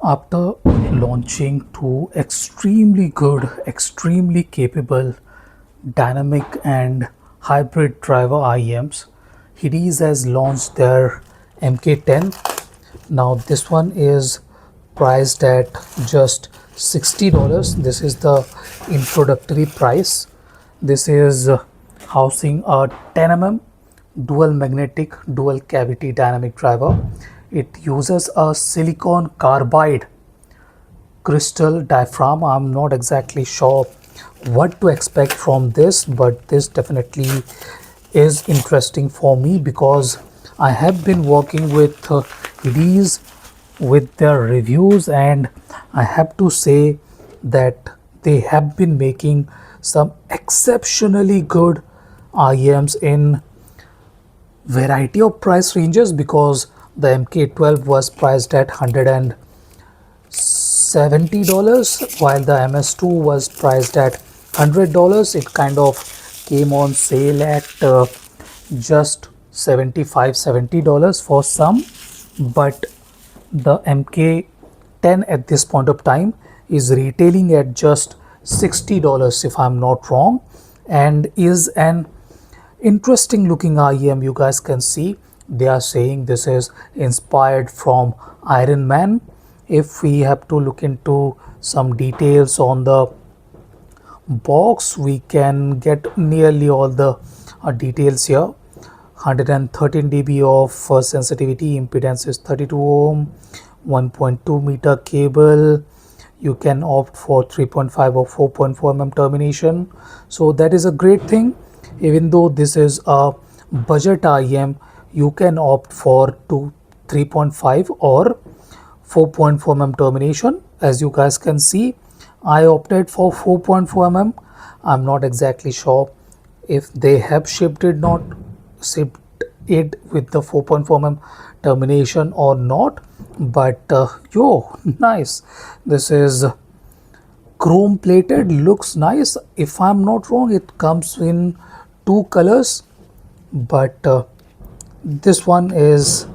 After launching two extremely good, extremely capable dynamic and hybrid driver IEMs, Hidizs has launched their MK10. Now this one is priced at just $60. This is the introductory price. This is housing a 10 mm dual magnetic dual cavity dynamic driver. It uses a silicon carbide crystal diaphragm. I'm not exactly sure what to expect from this, but this definitely is interesting for me because I have been working with these with their reviews, and I have to say that they have been making some exceptionally good IEMs in variety of price ranges, because the MK12 was priced at $170 while the MS2 was priced at $100. It kind of came on sale at just $75-70 for some, but the MK10 at this point of time is retailing at just $60 if I'm not wrong, and is an interesting looking IEM. You guys can see they are saying this is inspired from Iron Man. If we have to look into some details on the box, we can get nearly all the details here. 113 dB of sensitivity, impedance is 32 ohm, 1.2 meter cable. You can opt for 3.5 or 4.4 mm termination, so that is a great thing. Even though this is a budget IEM, you can opt for 3.5 or 4.4 mm termination. As you guys can see, I opted for 4.4 mm. I'm not exactly sure if they have shipped it with the 4.4 mm termination or not, but nice. This is chrome plated, looks nice. If I'm not wrong, it comes in two colors, but this one is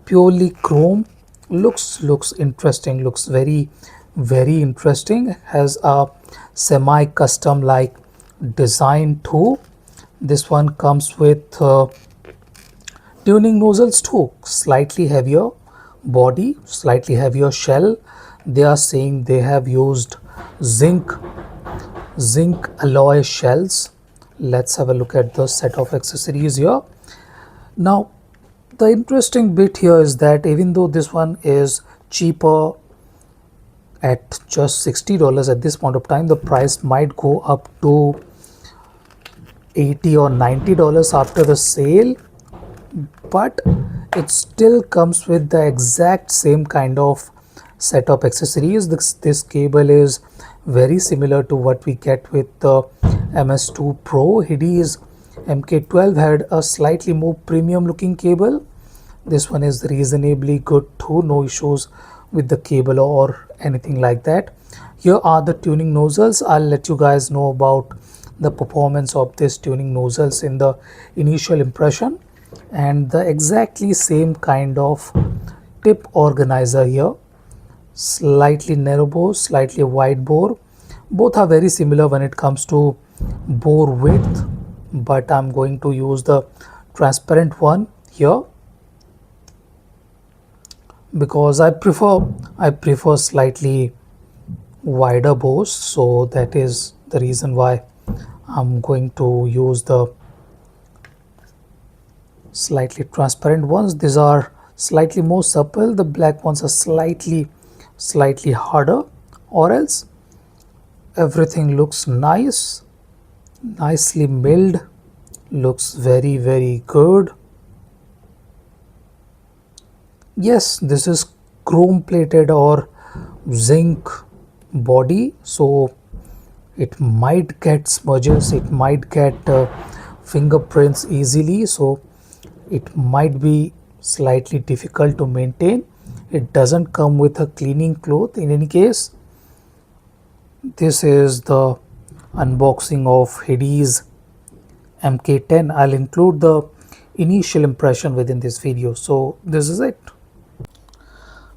purely chrome. Looks interesting, looks very interesting. Has a semi custom like design too. This one comes with tuning nozzles too, slightly heavier body, slightly heavier shell. They are saying they have used zinc alloy shells. Let's have a look at the set of accessories here. Now the interesting bit here is that even though this one is cheaper at just $60 at this point of time, the price might go up to $80 or $90 after the sale, but it still comes with the exact same kind of set of accessories. This cable is very similar to what we get with the MS2 Pro. Hidizs MK12 had a slightly more premium looking cable. This one is reasonably good too, no issues with the cable or anything like that. Here are the tuning nozzles. I'll let you guys know about the performance of this tuning nozzles in the initial impression. And the exactly same kind of tip organizer here, slightly narrow bore, slightly wide bore. Both are very similar when it comes to bore width, but I'm going to use the transparent one here because I prefer slightly wider bores, so that is the reason why I'm going to use the slightly transparent ones. These are slightly more supple, the black ones are slightly harder, or else everything looks nicely milled, looks very good. Yes, this is chrome plated or zinc body, so it might get smudges, it might get fingerprints easily, so it might be slightly difficult to maintain. It doesn't come with a cleaning cloth. In any case, this is the unboxing of Hidizs MK10. I'll include the initial impression within this video. So this is it.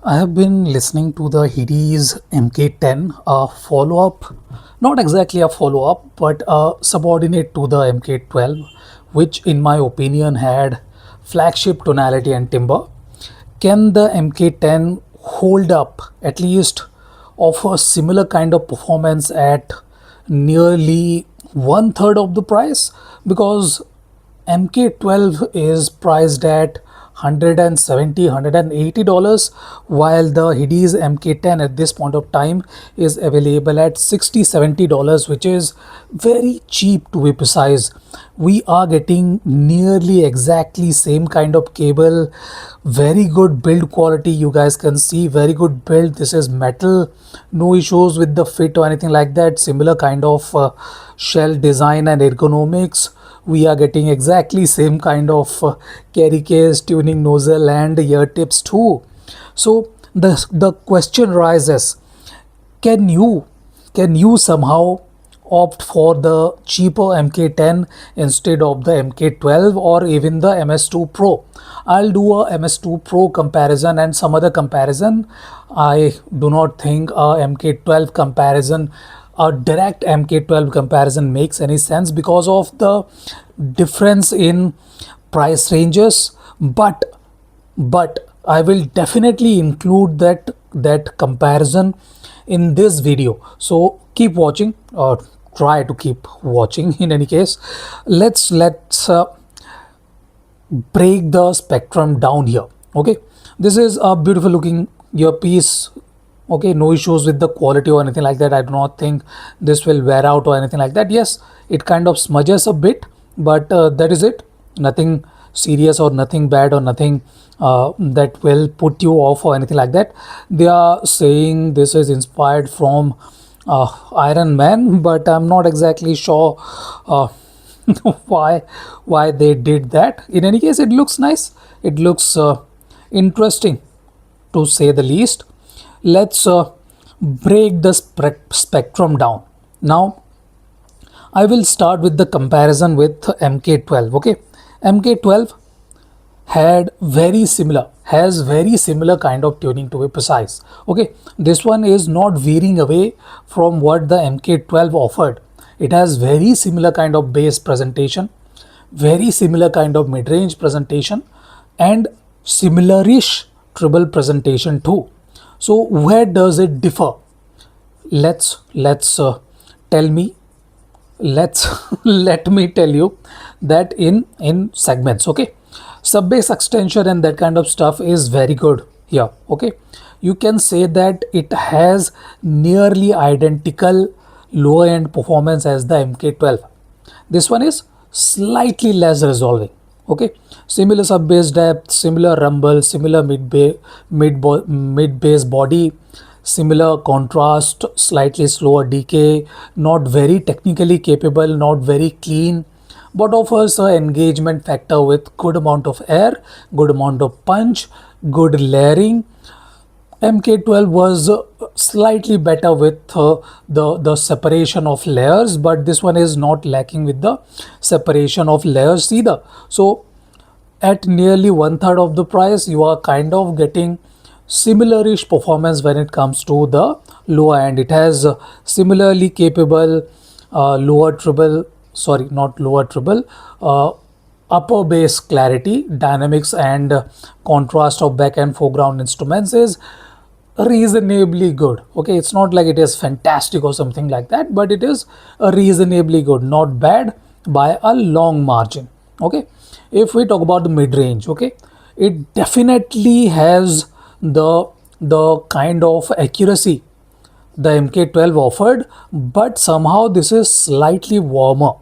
I have been listening to the Hidizs MK10, a follow up, not exactly a follow up, but a subordinate to the MK12, which, in my opinion, had flagship tonality and timbre. Can the MK10 hold up, at least offer similar kind of performance at nearly one third of the price? Because MK12 is priced at 170 $180, while the Hidizs MK10 at this point of time is available at 60 $70, which is very cheap, to be precise. We are getting nearly exactly same kind of cable, very good build quality. You guys can see very good build. This is metal, no issues with the fit or anything like that. Similar kind of shell design and ergonomics. We are getting exactly same kind of carry case, tuning nozzle and ear tips too. So the question rises, can you somehow opt for the cheaper MK10 instead of the MK12 or even the MS2 Pro? I'll do a MS2 Pro comparison and some other comparison. I do not think a MK12 comparison, a direct MK12 comparison makes any sense because of the difference in price ranges, but I will definitely include that comparison in this video. So keep watching, or try to keep watching. In any case, let's break the spectrum down here. Okay, this is a beautiful looking earpiece. Okay, no issues with the quality or anything like that. I do not think this will wear out or anything like that. Yes, it kind of smudges a bit, but that is it. Nothing serious or nothing bad or nothing that will put you off or anything like that. They are saying this is inspired from Iron Man, but I'm not exactly sure uh, why they did that. In any case, it looks nice. It looks interesting, to say the least. Let's break the spectrum down. Now, I will start with the comparison with MK12. Okay, MK12 has very similar kind of tuning, to be precise. Okay, this one is not veering away from what the MK12 offered. It has very similar kind of bass presentation, very similar kind of mid-range presentation, and similarish treble presentation too. So where does it differ? Let's tell me let's let me tell you that in segments. Okay, sub bass extension and that kind of stuff is very good here. Okay, you can say that it has nearly identical lower end performance as the MK12. This one is slightly less resolving. Okay, similar sub bass depth, similar rumble, similar mid bass body, similar contrast, slightly slower decay, not very technically capable, not very clean, but offers an engagement factor with good amount of air, good amount of punch, good layering. MK12 was slightly better with the separation of layers, but this one is not lacking with the separation of layers either. So at nearly one third of the price, you are kind of getting similarish performance when it comes to the lower end. It has similarly capable lower treble, sorry, not lower treble, upper bass clarity, dynamics and contrast of back and foreground instruments is reasonably good. Okay, it's not like it is fantastic or something like that, but it is reasonably good, not bad by a long margin. Okay, if we talk about the mid-range, okay, it definitely has the kind of accuracy the MK12 offered, but somehow this is slightly warmer,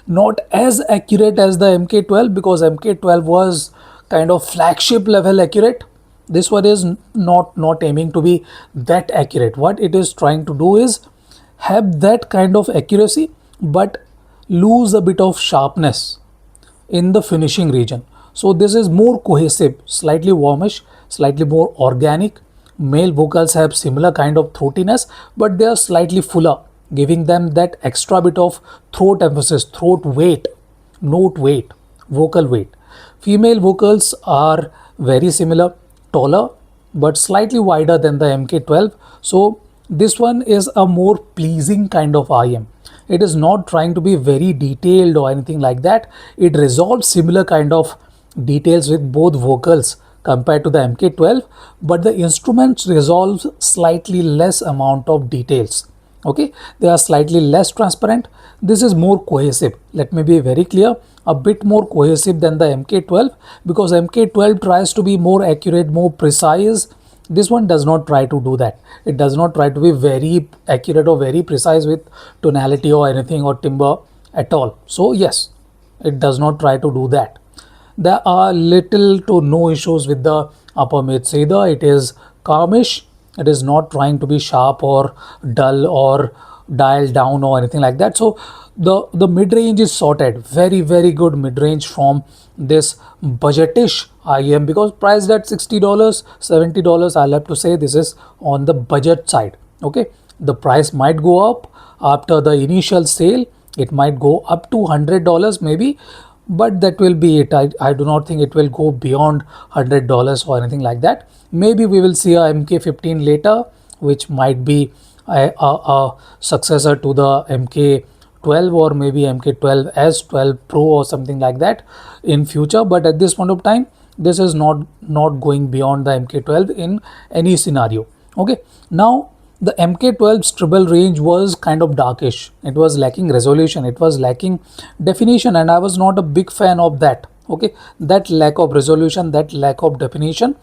not as accurate as the MK12, because MK12 was kind of flagship level accurate. This one is not aiming to be that accurate. What it is trying to do is have that kind of accuracy, but lose a bit of sharpness in the finishing region. So this is more cohesive, slightly warmish, slightly more organic. Male vocals have similar kind of throatiness, but they are slightly fuller, giving them that extra bit of throat emphasis, throat weight, note weight, vocal weight. Female vocals are very similar, taller but slightly wider than the MK12. So this one is a more pleasing kind of IEM. It is not trying to be very detailed or anything like that. It resolves similar kind of details with both vocals compared to the MK12, but the instruments resolve slightly less amount of details. Okay, they are slightly less transparent. This is more cohesive. Let me be very clear, a bit more cohesive than the MK12, because MK12 tries to be more accurate, more precise. This one does not try to do that. It does not try to be very accurate or very precise with tonality or anything or timbre at all. So yes, it does not try to do that. There are little to no issues with the upper mids either. It is calmish. It is not trying to be sharp or dull or dialed down or anything like that. So the mid range is sorted. Very good mid range from this budgetish IEM, because priced at $60, $70. I'll have to say this is on the budget side. Okay, the price might go up after the initial sale. It might go up to $100 maybe, but that will be it. I do not think it will go beyond $100 or anything like that. Maybe we will see a MK15 later, which might be a successor to the MK12, or maybe MK12S 12 Pro or something like that in future. But at this point of time, this is not going beyond the MK12 in any scenario. Okay, now the MK12's treble range was kind of darkish. It was lacking resolution, it was lacking definition, and I was not a big fan of that. Okay, that lack of resolution, that lack of definition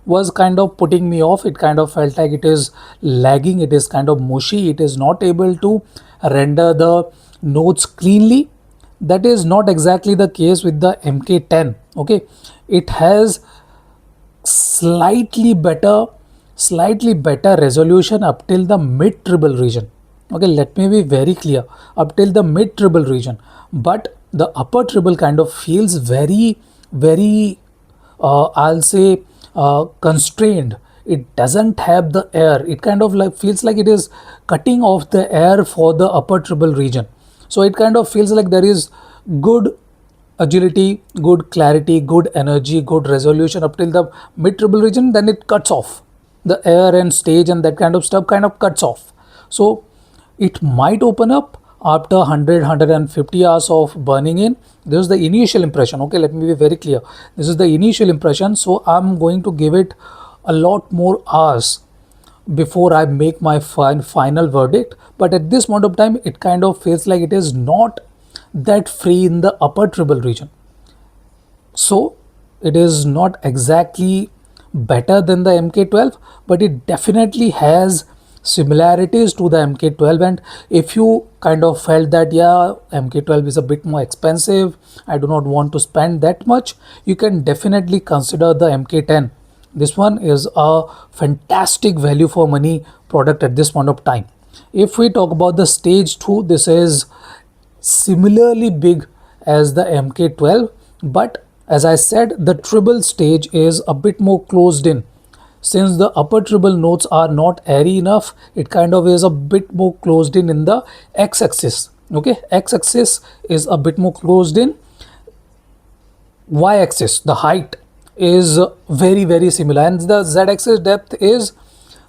was kind of putting me off. It kind of felt like it is lagging, it is kind of mushy, it is not able to render the notes cleanly. That is not exactly the case with the MK10. Okay, it has slightly better resolution up till the mid treble region. Okay, let me be very clear, up till the mid treble region, but the upper treble kind of feels very I'll say constrained. It doesn't have the air. It kind of like feels like it is cutting off the air for the upper treble region. So it kind of feels like there is good agility, good clarity, good energy, good resolution up till the mid treble region, then it cuts off. The air and stage and that kind of stuff kind of cuts off. So it might open up after 150 hours of burning in. This is the initial impression. Okay, let me be very clear. This is the initial impression. So I'm going to give it a lot more hours before I make my final verdict. But at this point of time, it kind of feels like it is not that free in the upper treble region. So it is not exactly better than the MK12, but it definitely has similarities to the MK12. And if you kind of felt that, yeah, MK12 is a bit more expensive, I do not want to spend that much, you can definitely consider the MK10. This one is a fantastic value for money product at this point of time. If we talk about the stage 2, this is similarly big as the MK12, but as I said, the treble stage is a bit more closed in. Since the upper treble notes are not airy enough, it kind of is a bit more closed in the x-axis. Okay, x-axis is a bit more closed in. Y-axis, the height, is very similar, and the z-axis depth is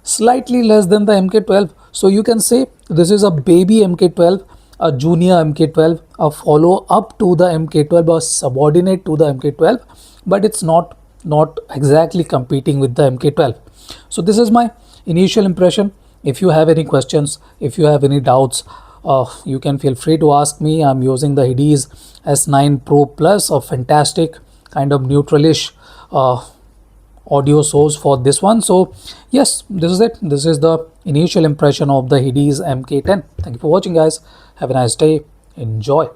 slightly less than the MK12. So you can say this is a baby MK12, a junior MK12, a follow up to the MK12 or subordinate to the MK12, but it's not exactly competing with the MK12. So this is my initial impression. If you have any questions, if you have any doubts, you can feel free to ask me. I'm using the Hidizs S9 Pro Plus, a fantastic kind of neutralish audio source for this one. So yes, this is it. This is the initial impression of the Hidizs MK10. Thank you for watching, guys. Have a nice day. Enjoy.